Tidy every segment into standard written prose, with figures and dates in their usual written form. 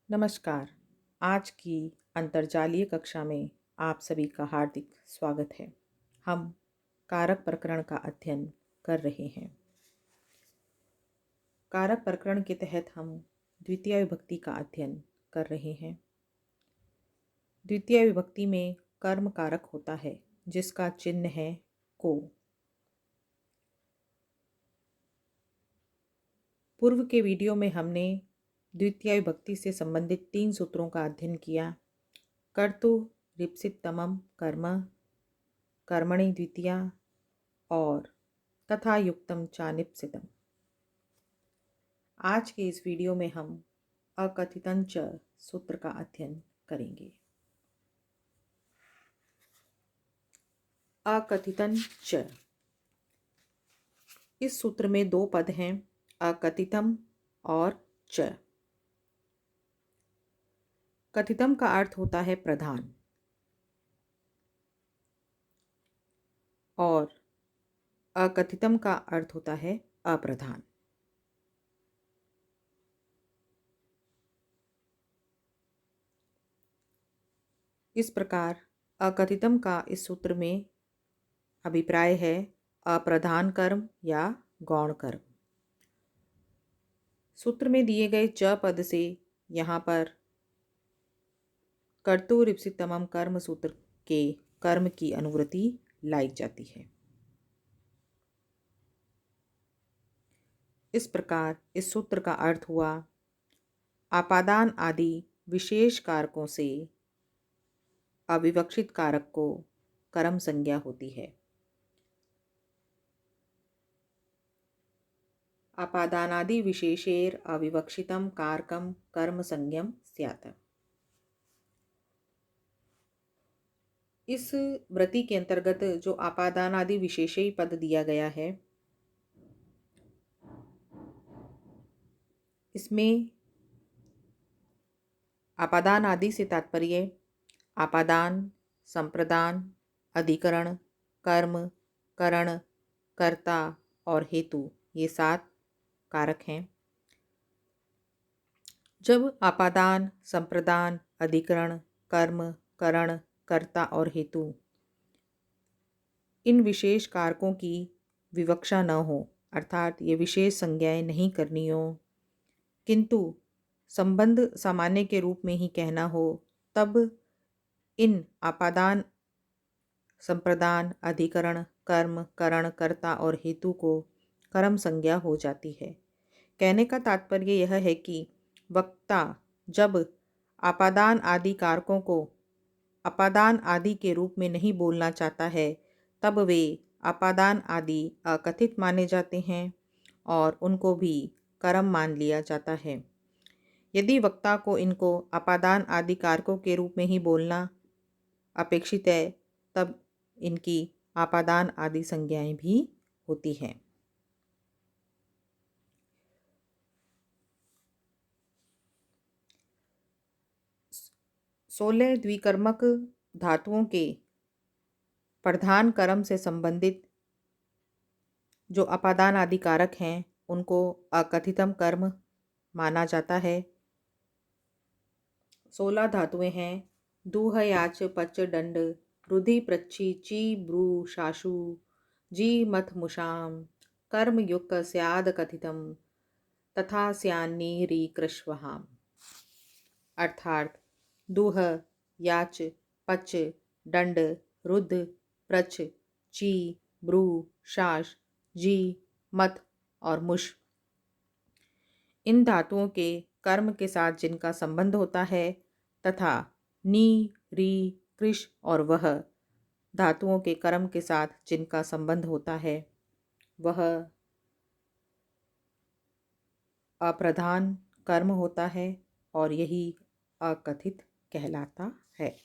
नमस्कार। आज की अंतर्जालीय कक्षा में आप सभी का हार्दिक स्वागत है। हम कारक प्रकरण का अध्ययन कर रहे हैं। कारक प्रकरण के तहत हम द्वितीय विभक्ति का अध्ययन कर रहे हैं। द्वितीय विभक्ति में कर्म कारक होता है जिसका चिन्ह है को। पूर्व के वीडियो में हमने द्वितीय विभक्ति से संबंधित 3 सूत्रों का अध्ययन किया। कर्तु रिप्सितमम कर्म, कर्मणि द्वितीया और तथा युक्तम चानिप्सितम। आज के इस वीडियो में हम अकथितञ्च सूत्र का अध्ययन करेंगे। अकथितञ्च, इस सूत्र में 2 पद हैं, अकथितम और च। कथितम का अर्थ होता है प्रधान और अकथितम का अर्थ होता है अप्रधान। इस प्रकार अकथितम का इस सूत्र में अभिप्राय है अप्रधान कर्म या गौण कर्म। सूत्र में दिए गए च पद से यहाँ पर कर्तुरिप्सितमम कर्म सूत्र के कर्म की अनुवृत्ति लाई जाती है। इस प्रकार इस सूत्र का अर्थ हुआ आपादान आदि विशेष कारकों से अविवक्षित कारक को कर्म संज्ञा होती है। आपादानादि विशेषेर अविवक्षितम कारकम कर्म संज्ञम स्यात्। इस वृत्ति के अंतर्गत जो आपादानादि विशेषी पद दिया गया है, इसमें आपादान आदि से तात्पर्य आपादान, संप्रदान, अधिकरण, कर्म, करण, कर्ता और हेतु, ये 7 कारक हैं। जब आपादान, संप्रदान, अधिकरण, कर्म, करण, कर्ता और हेतु इन विशेष कारकों की विवक्षा न हो, अर्थात ये विशेष संज्ञाएं नहीं करनी हो, किंतु संबंध सामान्य के रूप में ही कहना हो, तब इन आपादान, संप्रदान, अधिकरण, कर्म, करण, कर्ता और हेतु को कर्म संज्ञा हो जाती है। कहने का तात्पर्य यह है कि वक्ता जब आपादान आदि कारकों को अपादान आदि के रूप में नहीं बोलना चाहता है, तब वे आपादान आदि अकथित माने जाते हैं और उनको भी कर्म मान लिया जाता है। यदि वक्ता को इनको आपादान आदि कारकों के रूप में ही बोलना अपेक्षित है, तब इनकी आपादान आदि संज्ञाएं भी होती हैं। सोलह द्विकर्मक धातुओं के प्रधान कर्म से संबंधित जो अपादान आदि कारक हैं, उनको अकथितम कर्म माना जाता है। 16 धातुएं हैं, दूह, याच, पच, दंड, रुधि, प्रच्छी, ची, ब्रू, शाशु, जी, मथ, मुषाम, कर्म युक्त स्याद कथितम तथा स्यान्नी री कृष्वहाम। अर्थात दूह, याच, पच, दंड, रुद्र, प्रच, ची, ब्रू, शाश, जी, मथ और मुश, इन धातुओं के कर्म के साथ जिनका संबंध होता है, तथा नी, री, कृष और वह धातुओं के कर्म के साथ जिनका संबंध होता है, वह अप्रधान कर्म होता है और यही अकथित कहलाता है।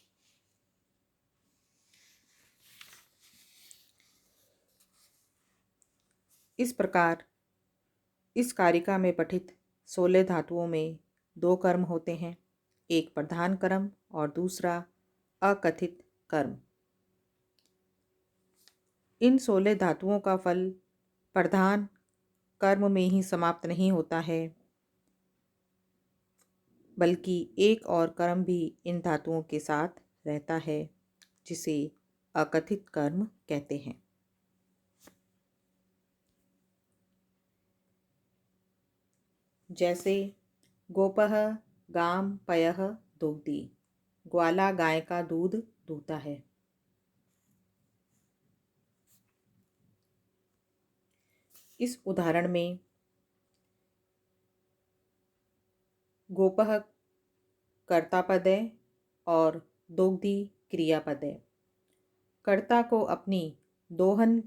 इस प्रकार इस कारिका में पठित 16 धातुओं में 2 कर्म होते हैं, एक प्रधान कर्म और दूसरा अकथित कर्म। इन 16 धातुओं का फल प्रधान कर्म में ही समाप्त नहीं होता है, बल्कि एक और कर्म भी इन धातुओं के साथ रहता है, जिसे अकथित कर्म कहते हैं। जैसे गोपः गाम पयः दुग्धी, ग्वाला गाय का दूध दूहता है। इस उदाहरण में गोपः कर्तापद है और दोग्धी क्रियापद है। कर्ता को अपनी दोहन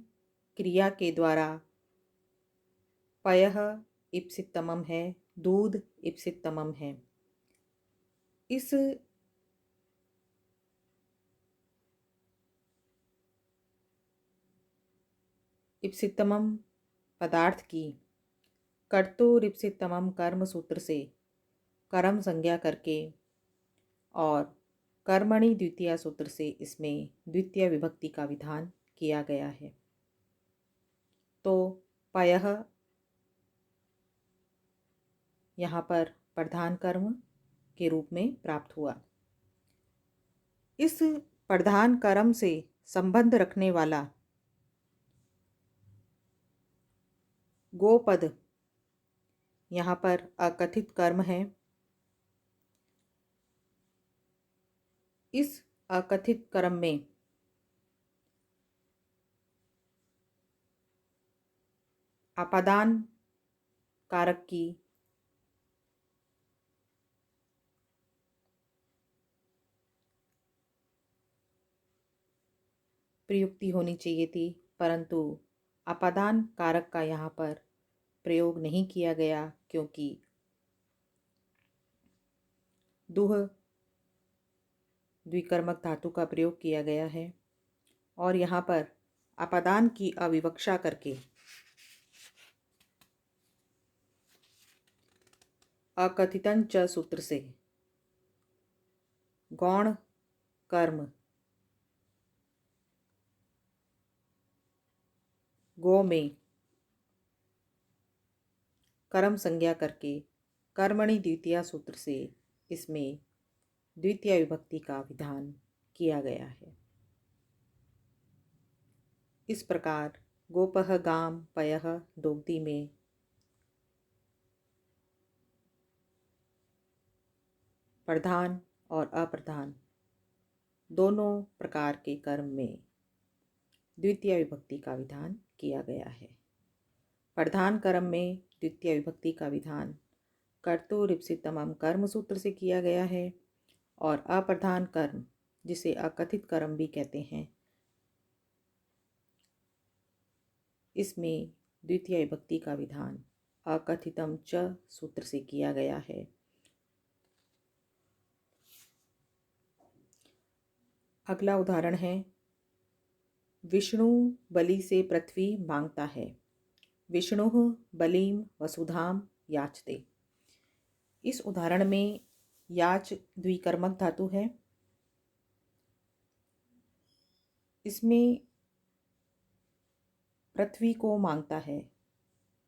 क्रिया के द्वारा पयः इप्सितमम है, दूध इप्सितमम है। इस इप्सितमम पदार्थ की कर्तुरिप्सितमम कर्म सूत्र से कर्म संज्ञा करके और कर्मणि द्वितीय सूत्र से इसमें द्वितीय विभक्ति का विधान किया गया है। तो पयः यहाँ पर प्रधान कर्म के रूप में प्राप्त हुआ। इस प्रधान कर्म से संबंध रखने वाला गोपद यहाँ पर अकथित कर्म है। इस अकथित कर्म में आपादान कारक की प्रयुक्ति होनी चाहिए थी, परंतु आपादान कारक का यहाँ पर प्रयोग नहीं किया गया, क्योंकि दुह द्विकर्मक धातु का प्रयोग किया गया है और यहाँ पर आपादान की अविवक्षा करके अकथितं च सूत्र से गौण कर्म गो में कर्म संज्ञा करके कर्मणि द्वितीय सूत्र से इसमें द्वितीय विभक्ति का विधान किया गया है। इस प्रकार गोपः गाम पयः दोग्धी में प्रधान और अप्रधान दोनों प्रकार के कर्म में द्वितीय विभक्ति का विधान किया गया है। प्रधान कर्म में द्वितीय विभक्ति का विधान कर्तुरिप्सितमम कर्म सूत्र से किया गया है और अप्रधान कर्म, जिसे अकथित कर्म भी कहते हैं, इसमें द्वितीय विभक्ति का विधान अकथितम च सूत्र से किया गया है। अगला उदाहरण है, विष्णु बलि से पृथ्वी मांगता है। विष्णु बलिम वसुधाम याचते। इस उदाहरण में याच द्विकर्मक धातु है। इसमें पृथ्वी को मांगता है,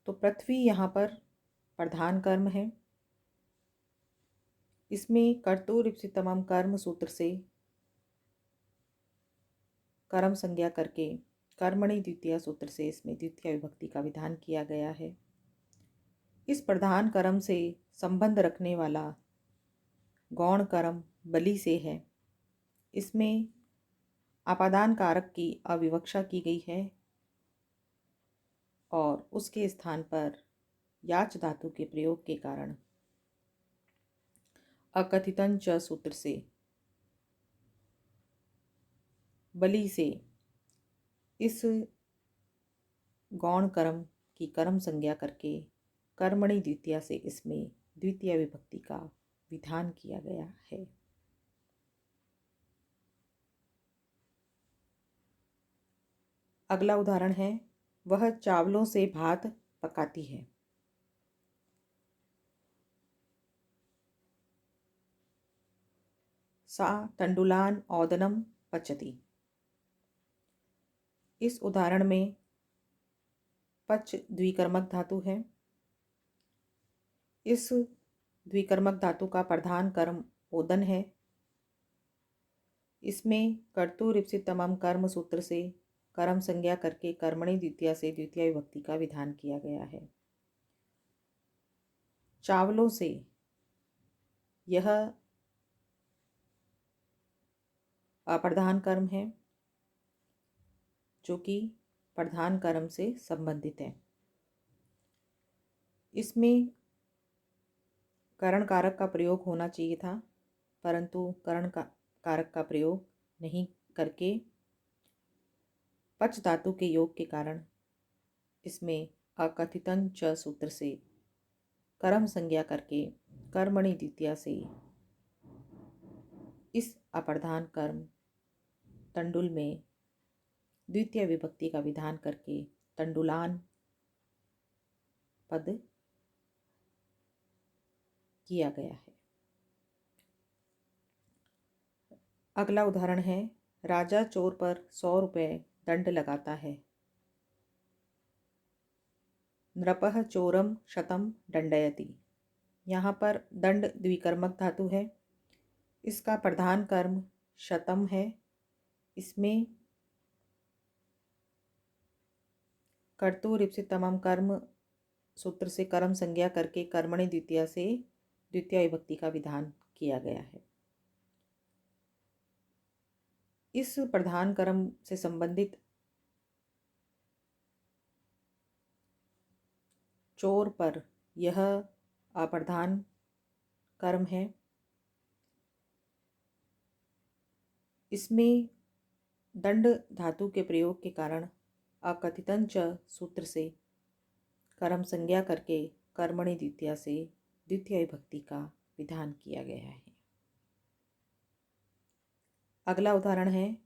तो पृथ्वी यहाँ पर प्रधान कर्म है। इसमें कर्तुरिप्सितमम कर्म सूत्र से कर्म संज्ञा करके कर्मणि द्वितीय सूत्र से इसमें द्वितीय विभक्ति का विधान किया गया है। इस प्रधान कर्म से संबंध रखने वाला गौण कर्म बलि से है। इसमें आपादान कारक की अविवक्षा की गई है और उसके स्थान पर याच धातु के प्रयोग के कारण अकथितं च सूत्र से बलि से इस गौण कर्म की कर्म संज्ञा करके कर्मणि द्वितीय से इसमें द्वितीय विभक्ति का विधान किया गया है। अगला उदाहरण है, वह चावलों से भात पकाती है। सा तंडुलान ओदनम पचती। इस उदाहरण में पच द्विकर्मक धातु है। इस द्विकर्मक धातु का प्रधान कर्म ओदन है। इसमें कर्तु ईप्सित तमाम कर्म सूत्र से कर्म संज्ञा करके कर्मणि द्वितीया से द्वितीय विभक्ति का विधान किया गया है। चावलों से यह अप्रधान कर्म है जो कि प्रधान कर्म से संबंधित है। इसमें करण कारक का प्रयोग होना चाहिए था, परंतु कारक का प्रयोग नहीं करके पच धातु के योग के कारण इसमें अकथितन च सूत्र से कर्म संज्ञा करके कर्मणि द्वितीया से इस अप्रधान कर्म तंडुल में द्वितीय विभक्ति का विधान करके तंडुलान पद किया गया है। अगला उदाहरण है, राजा चोर पर 100 रुपये दंड लगाता है। नृपः चोरम शतम दंडयति। यहाँ पर दंड द्विकर्मक धातु है। इसका प्रधान कर्म शतम है। इसमें कर्तु ईप्सित तमाम कर्म सूत्र से कर्म संज्ञा करके कर्मणि द्वितीया से द्वितीय विभक्ति का विधान किया गया है। इस प्रधान कर्म से संबंधित चोर पर यह अप्रधान कर्म है। इसमें दंड धातु के प्रयोग के कारण अकथितन च सूत्र से कर्म संज्ञा करके कर्मणि द्वितीया से द्वितीय विभक्ति का विधान किया गया है। अगला उदाहरण है,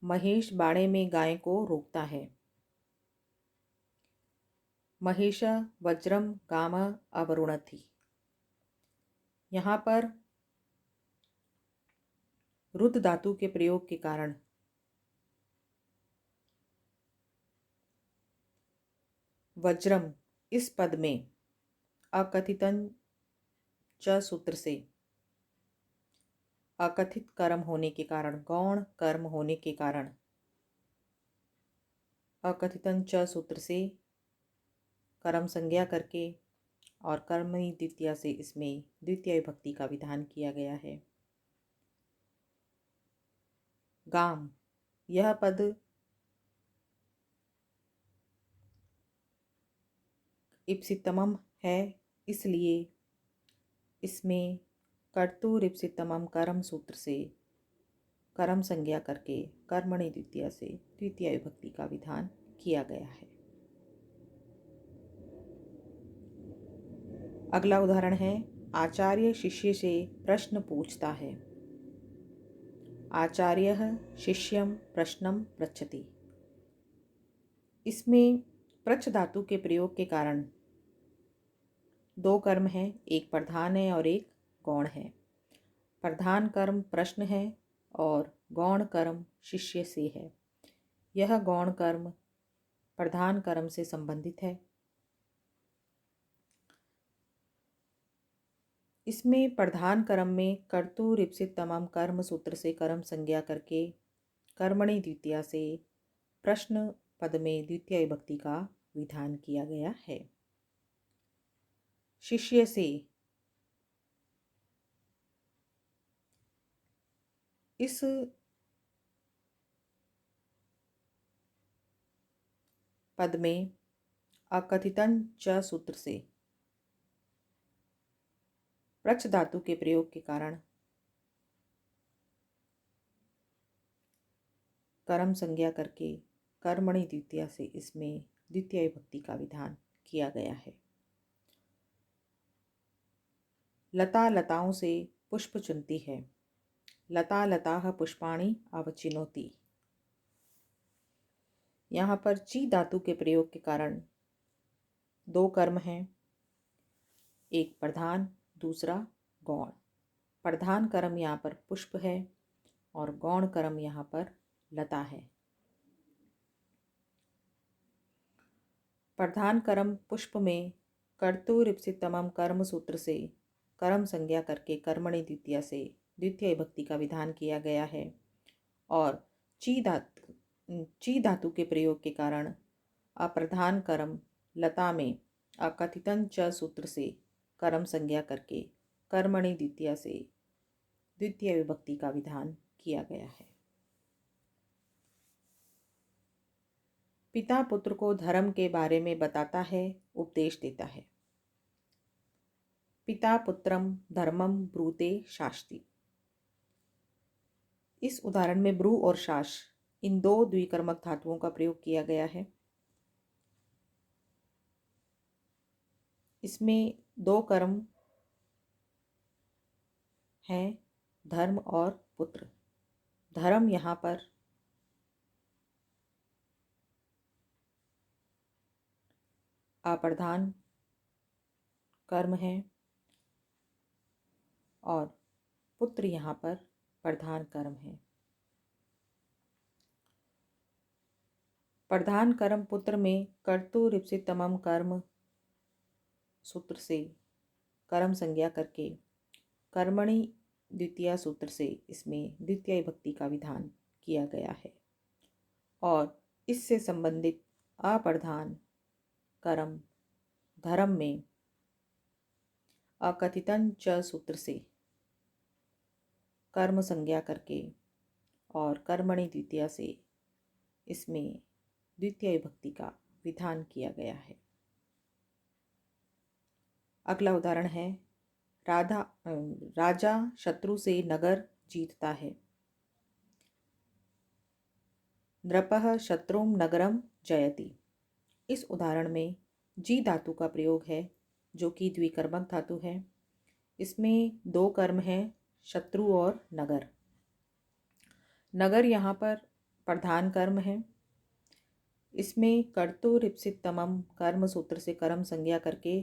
महेश बाड़े में गाय को रोकता है। महेश वज्रम काम अवरुणथि। यहाँ पर रुद्ध धातु के प्रयोग के कारण वज्रम इस पद में अकथितन च सूत्र से अकथित कर्म होने के कारण, गौण कर्म होने के कारण अकथितन च सूत्र से कर्म संज्ञा करके और कर्मणि द्वितीया से इसमें द्वितीय विभक्ति का विधान किया गया है। गाम, यह पद ईप्सितमम है, इसलिए इसमें कर्तु ईप्सितमम कर्म सूत्र से कर्म संज्ञा करके कर्मणि द्वितीया से द्वितीय विभक्ति का विधान किया गया है। अगला उदाहरण है, आचार्य शिष्य से प्रश्न पूछता है। आचार्यः शिष्यं प्रश्नं पृच्छति। इसमें प्रच्छ धातु के प्रयोग के कारण दो कर्म हैं, एक प्रधान है और एक गौण है। प्रधान कर्म प्रश्न है और गौण कर्म शिष्य से है। यह गौण कर्म प्रधान कर्म से संबंधित है। इसमें प्रधान कर्म में कर्तु ईप्सित तमाम कर्म सूत्र से कर्म संज्ञा करके कर्मणि द्वितीया से प्रश्न पद में द्वितीय विभक्ति का विधान किया गया है। शिष्य से इस पद में अकथितन च सूत्र से प्रच्छ धातु के प्रयोग के कारण कर्म संज्ञा करके कर्मणि द्वितीया से इसमें द्वितीय विभक्ति का विधान किया गया है। लता लताओं से पुष्प चुनती है। लता लताः पुष्पाणि अवचिनोति। यहाँ पर ची धातु के प्रयोग के कारण दो कर्म हैं, एक प्रधान दूसरा गौण। प्रधान कर्म यहाँ पर पुष्प है और गौण कर्म यहाँ पर लता है। प्रधान कर्म पुष्प में कर्तु ईप्सित तमाम कर्म सूत्र से कर्म संज्ञा करके कर्मणि द्वितीया से द्वितीय विभक्ति का विधान किया गया है। और ची धातु के प्रयोग के कारण अप्रधान कर्म लता में अकथितन च सूत्र से कर्म संज्ञा करके कर्मणि द्वितीया से द्वितीय विभक्ति का विधान किया गया है। पिता पुत्र को धर्म के बारे में बताता है, उपदेश देता है। पिता पुत्रम धर्मम ब्रूते शास्ति। इस उदाहरण में ब्रू और शास इन दो द्विकर्मक धातुओं का प्रयोग किया गया है। इसमें दो कर्म हैं, धर्म और पुत्र। धर्म यहाँ पर अप्रधान कर्म है और पुत्र यहाँ पर प्रधान कर्म है। प्रधान कर्म पुत्र में कर्तुरिप्सितमम कर्म सूत्र से कर्म संज्ञा करके कर्मणि द्वितीया सूत्र से इसमें द्वितीय विभक्ति का विधान किया गया है। और इससे संबंधित अप्रधान कर्म धर्म में अकथितन च सूत्र से कर्म संज्ञा करके और कर्मणि द्वितीया से इसमें द्वितीय विभक्ति का विधान किया गया है। अगला उदाहरण है, राजा शत्रु से नगर जीतता है। नृपः शत्रुम नगरम जयति। इस उदाहरण में जी धातु का प्रयोग है जो कि द्विकर्मक धातु है। इसमें दो कर्म हैं, शत्रु और नगर। नगर यहाँ पर प्रधान कर्म है। इसमें कर्तुरिप्सितमम कर्म सूत्र से कर्म संज्ञा करके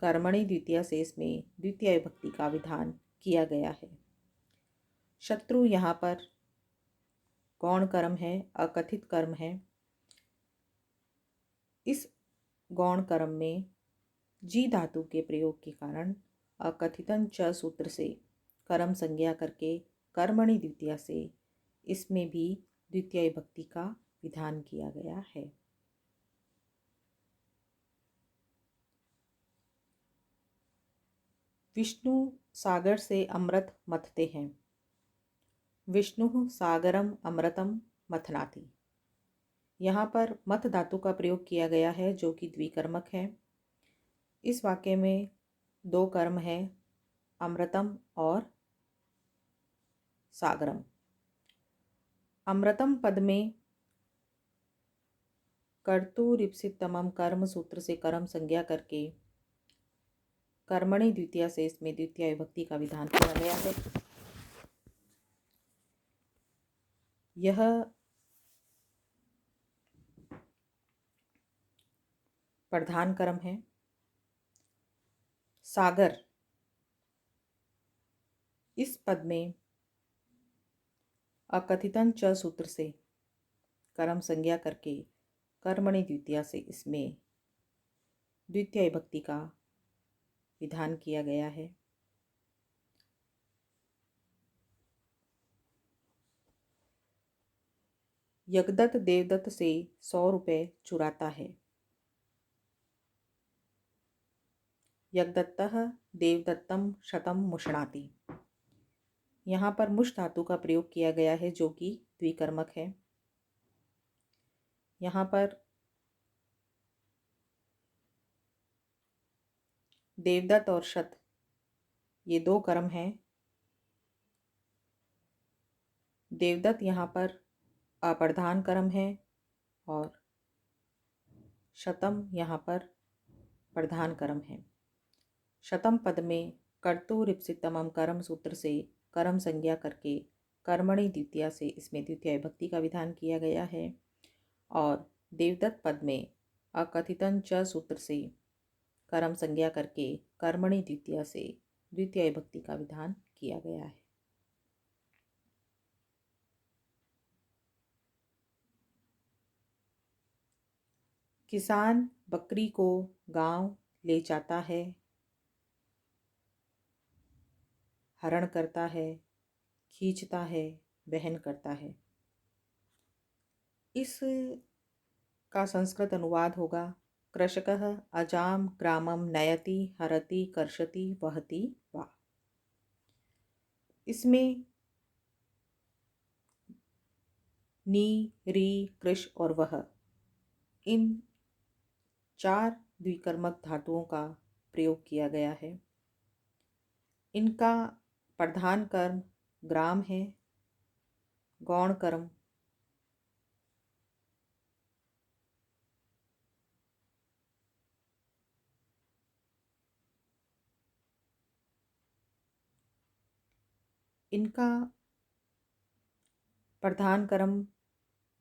कर्मणि द्वितीया से इसमें द्वितीय विभक्ति का विधान किया गया है। शत्रु यहाँ पर गौण कर्म है, अकथित कर्म है। इस गौण कर्म में जी धातु के प्रयोग के कारण अकथितन च सूत्र से कर्म संज्ञा करके कर्मणि द्वितीया से इसमें भी द्वितीय विभक्ति का विधान किया गया है। विष्णु सागर से अमृत मथते हैं। विष्णु सागरम अमृतम मथनाति। यहाँ पर मथ धातु का प्रयोग किया गया है जो कि द्विकर्मक है। इस वाक्य में दो कर्म हैं, अमृतम और सागरम। अमृतम पद में कर्तुरिप्सितमम कर्म सूत्र से कर्म संज्ञा करके कर्मणि द्वितीया से इसमें द्वितीय विभक्ति का विधान किया गया है। यह प्रधान कर्म है। सागर इस पद में अकथितन च सूत्र से कर्म संज्ञा करके कर्मणि द्वितीया से इसमें द्वितीय विभक्ति का विधान किया गया है। यज्ञदत्त देवदत्त से 100 रुपये चुराता है। यज्ञदत्तः देवदत्तम शतम मुष्णाति। यहाँ पर मुष् धातु का प्रयोग किया गया है जो कि द्विकर्मक है। यहाँ पर देवदत्त और शत ये दो कर्म हैं। देवदत्त यहाँ पर अप्रधान कर्म है और शतम यहाँ पर प्रधान कर्म है। शतम पद में कर्तुरिप्सितमम कर्म सूत्र से कर्म संज्ञा करके कर्मणि द्वितीया से इसमें द्वितीय विभक्ति का विधान किया गया है। और देवदत्त पद में अकथितन च सूत्र से कर्म संज्ञा करके कर्मणि द्वितीया से द्वितीय विभक्ति का विधान किया गया है। किसान बकरी को गांव ले जाता है। हरण करता है, खींचता है, वहन करता है। इस का संस्कृत अनुवाद होगा कृषकः अजाम ग्रामम नयति हरति कर्षति वहति वा। इसमें नी, री, कृष और वह, इन 4 द्विकर्मक धातुओं का प्रयोग किया गया है। इनका प्रधान कर्म ग्राम है। गौण कर्म इनका प्रधान कर्म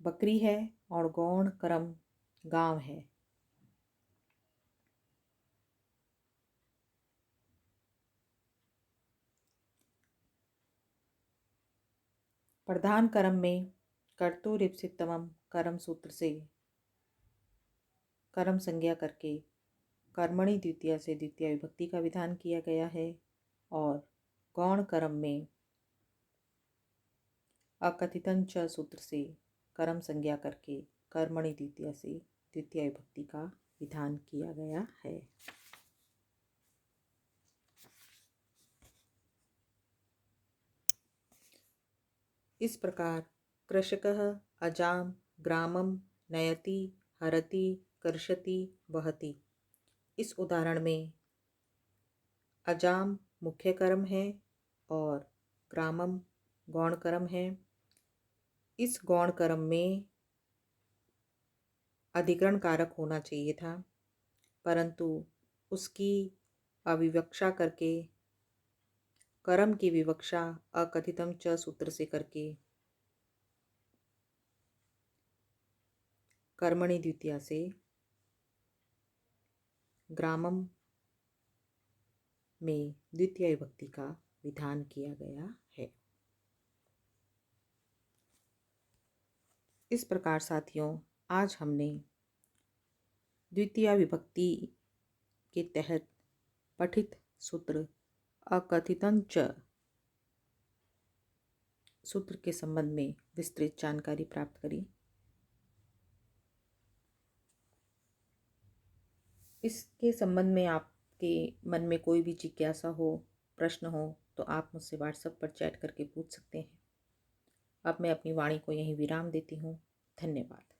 बकरी है और गौण कर्म गांव है। प्रधान कर्म में कर्तुरिप्सितमम कर्म सूत्र से कर्म संज्ञा करके कर्मणि द्वितीया से द्वितीय विभक्ति का विधान किया गया है और गौण कर्म में अकथितं च सूत्र से कर्म संज्ञा करके कर्मणि द्वितीया से द्वितीय विभक्ति का विधान किया गया है। इस प्रकार कृषकः अजाम ग्रामम नयति हरति कर्षति वहति, इस उदाहरण में अजाम मुख्य कर्म है और ग्रामम गौण कर्म है। इस गौण कर्म में अधिकरण कारक होना चाहिए था, परंतु उसकी अविवक्षा करके कर्म की विवक्षा अकथितम च सूत्र से करके कर्मणि द्वितीया से ग्रामम में द्वितीय विभक्ति का विधान किया गया है। इस प्रकार साथियों, आज हमने द्वितीय विभक्ति के तहत पठित सूत्र अकथितं च सूत्र के संबंध में विस्तृत जानकारी प्राप्त करी। इसके संबंध में आपके मन में कोई भी जिज्ञासा हो, प्रश्न हो, तो आप मुझसे व्हाट्सएप पर चैट करके पूछ सकते हैं। अब मैं अपनी वाणी को यहीं विराम देती हूँ। धन्यवाद।